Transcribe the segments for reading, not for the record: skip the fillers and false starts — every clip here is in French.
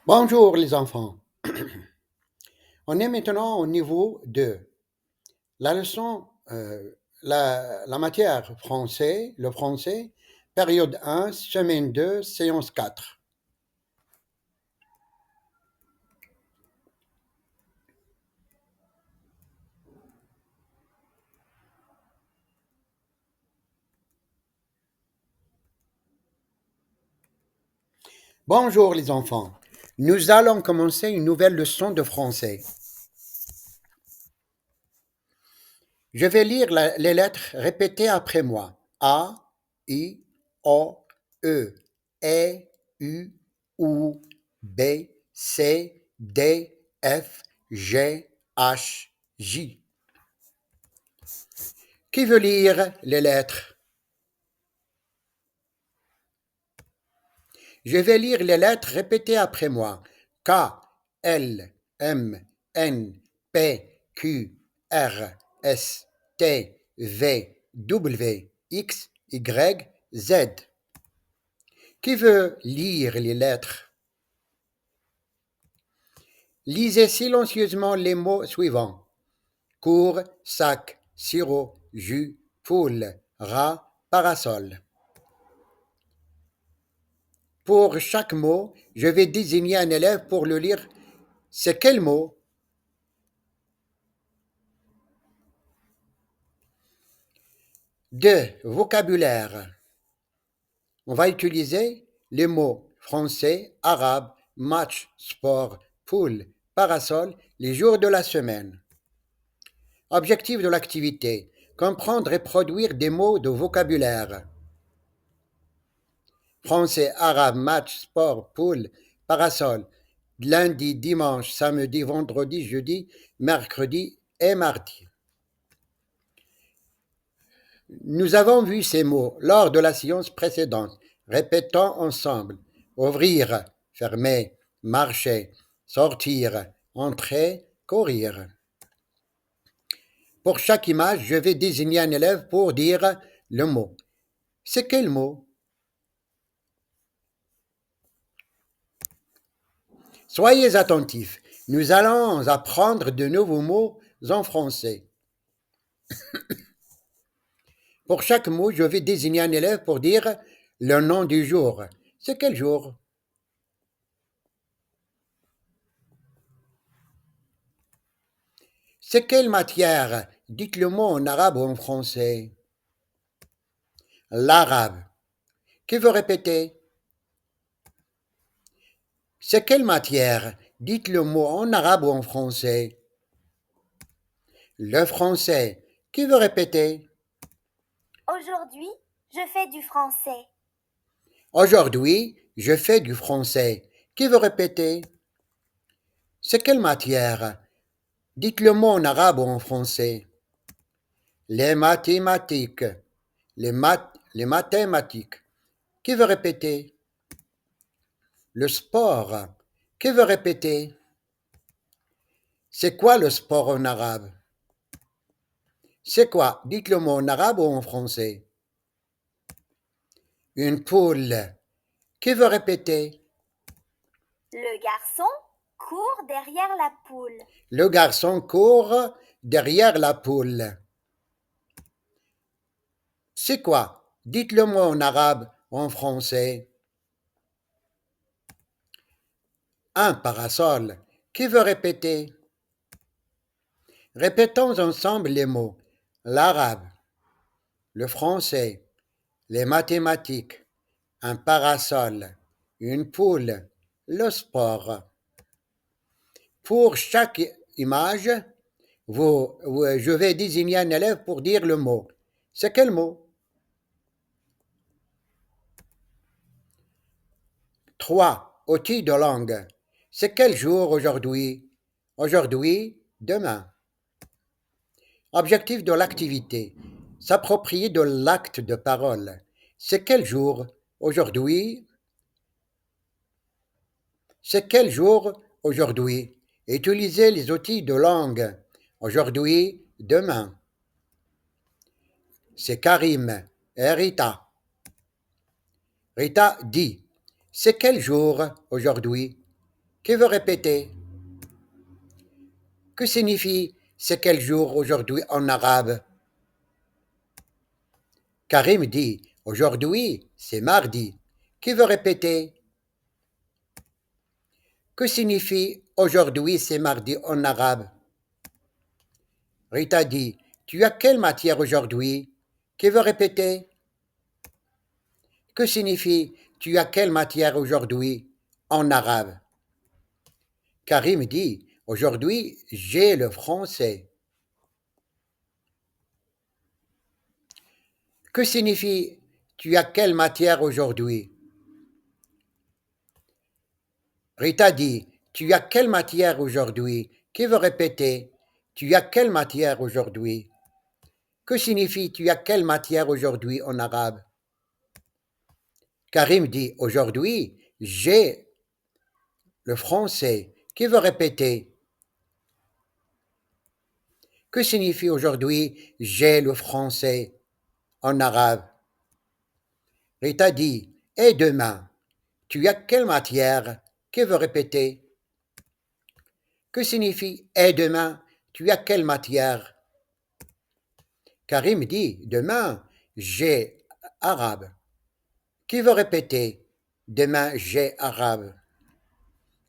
Bonjour les enfants. On est maintenant au niveau de la leçon, la matière français, le français, période 1, semaine 2, séance 4. Bonjour les enfants. Nous allons commencer une nouvelle leçon de français. Je vais lire les lettres répétées après moi. A, I, O, E, U, U, B, C, D, F, G, H, J. Qui veut lire les lettres? Je vais lire les lettres répétées après moi. K, L, M, N, P, Q, R, S, T, V, W, X, Y, Z. Qui veut lire les lettres? Lisez silencieusement les mots suivants. Cours, sac, sirop, jus, poule, rat, parasol. Pour chaque mot, je vais désigner un élève pour le lire. C'est quel mot? Deux, vocabulaire. On va utiliser les mots français, arabe, match, sport, poule, parasol, les jours de la semaine. Objectif de l'activité. Comprendre et produire des mots de vocabulaire. Français, arabe, match, sport, poule, parasol. Lundi, dimanche, samedi, vendredi, jeudi, mercredi et mardi. Nous avons vu ces mots lors de la séance précédente. Répétons ensemble. Ouvrir, fermer, marcher, sortir, entrer, courir. Pour chaque image, je vais désigner un élève pour dire le mot. C'est quel mot? Soyez attentifs. Nous allons apprendre de nouveaux mots en français. Pour chaque mot, je vais désigner un élève pour dire le nom du jour. C'est quel jour? C'est quelle matière? Dites le mot en arabe ou en français. L'arabe. Qui veut répéter? C'est quelle matière? Dites le mot en arabe ou en français. Le français. Qui veut répéter? Aujourd'hui, je fais du français. Aujourd'hui, je fais du français. Qui veut répéter? C'est quelle matière? Dites le mot en arabe ou en français. Les mathématiques. Les mathématiques. Qui veut répéter? Le sport. Qui veut répéter? C'est quoi le sport en arabe? C'est quoi? Dites le mot en arabe ou en français. Une poule. Qui veut répéter? Le garçon court derrière la poule. Le garçon court derrière la poule. C'est quoi? Dites le mot en arabe ou en français. Un parasol. Qui veut répéter? Répétons ensemble les mots. L'arabe, le français, les mathématiques, un parasol, une poule, le sport. Pour chaque image, je vais désigner un élève pour dire le mot. C'est quel mot? 3. Outils de langue. C'est quel jour aujourd'hui? Aujourd'hui, demain. Objectif de l'activité. S'approprier de l'acte de parole. C'est quel jour? Aujourd'hui. C'est quel jour? Aujourd'hui. Utiliser les outils de langue. Aujourd'hui, demain. C'est Karim et Rita. Rita dit, c'est quel jour aujourd'hui? Qui veut répéter? Que signifie c'est quel jour aujourd'hui en arabe? Karim dit aujourd'hui c'est mardi. Qui veut répéter? Que signifie aujourd'hui c'est mardi en arabe? Rita dit tu as quelle matière aujourd'hui? Qui veut répéter? Que signifie tu as quelle matière aujourd'hui en arabe? Karim dit aujourd'hui j'ai le français. Que signifie tu as quelle matière aujourd'hui? Rita dit tu as quelle matière aujourd'hui? Qui veut répéter? Tu as quelle matière aujourd'hui? Que signifie tu as quelle matière aujourd'hui en arabe? Karim dit aujourd'hui j'ai le français. Qui veut répéter? Que signifie aujourd'hui j'ai le français en arabe? Rita dit et demain tu as quelle matière? Qui veut répéter? Que signifie et demain tu as quelle matière? Karim dit demain j'ai arabe. Qui veut répéter? Demain j'ai arabe.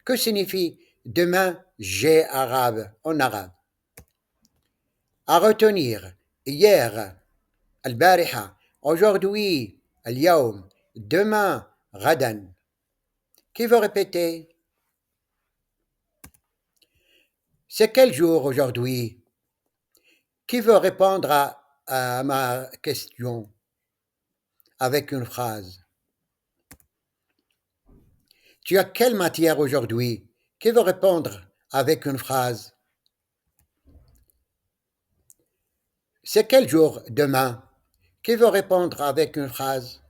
Que signifie demain j'ai arabe en arabe? À retenir hier, al-bariha, aujourd'hui, al-yawm, demain, ghadan. Qui veut répéter? C'est quel jour aujourd'hui? Qui veut répondre à ma question avec une phrase? Tu as quelle matière aujourd'hui? Qui veut répondre avec une phrase? C'est quel jour demain? Qui veut répondre avec une phrase?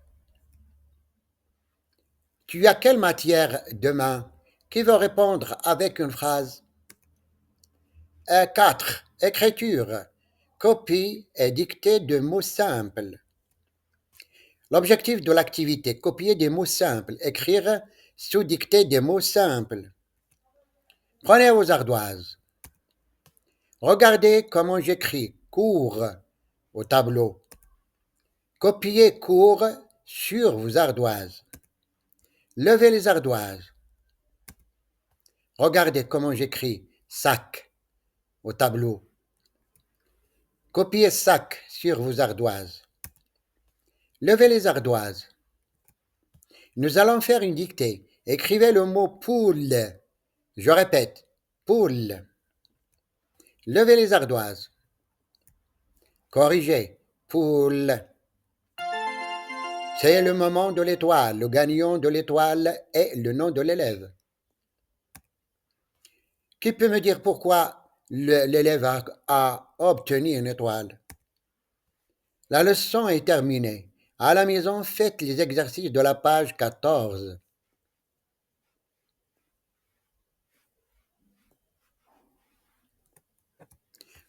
Tu as quelle matière demain? Qui veut répondre avec une phrase? 4. Écriture. Copie et dictée de mots simples. L'objectif de l'activité, copier des mots simples, écrire sous dictée des mots simples. Prenez vos ardoises. Regardez comment j'écris cours au tableau. Copiez cours sur vos ardoises. Levez les ardoises. Regardez comment j'écris sac au tableau. Copiez sac sur vos ardoises. Levez les ardoises. Nous allons faire une dictée. Écrivez le mot poule. Je répète, poule. Levez les ardoises. Corrigez, poule. C'est le moment de l'étoile. Le gagnant de l'étoile est le nom de l'élève. Qui peut me dire pourquoi l'élève a obtenu une étoile? La leçon est terminée. À la maison, faites les exercices de la page 14.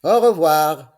Au revoir.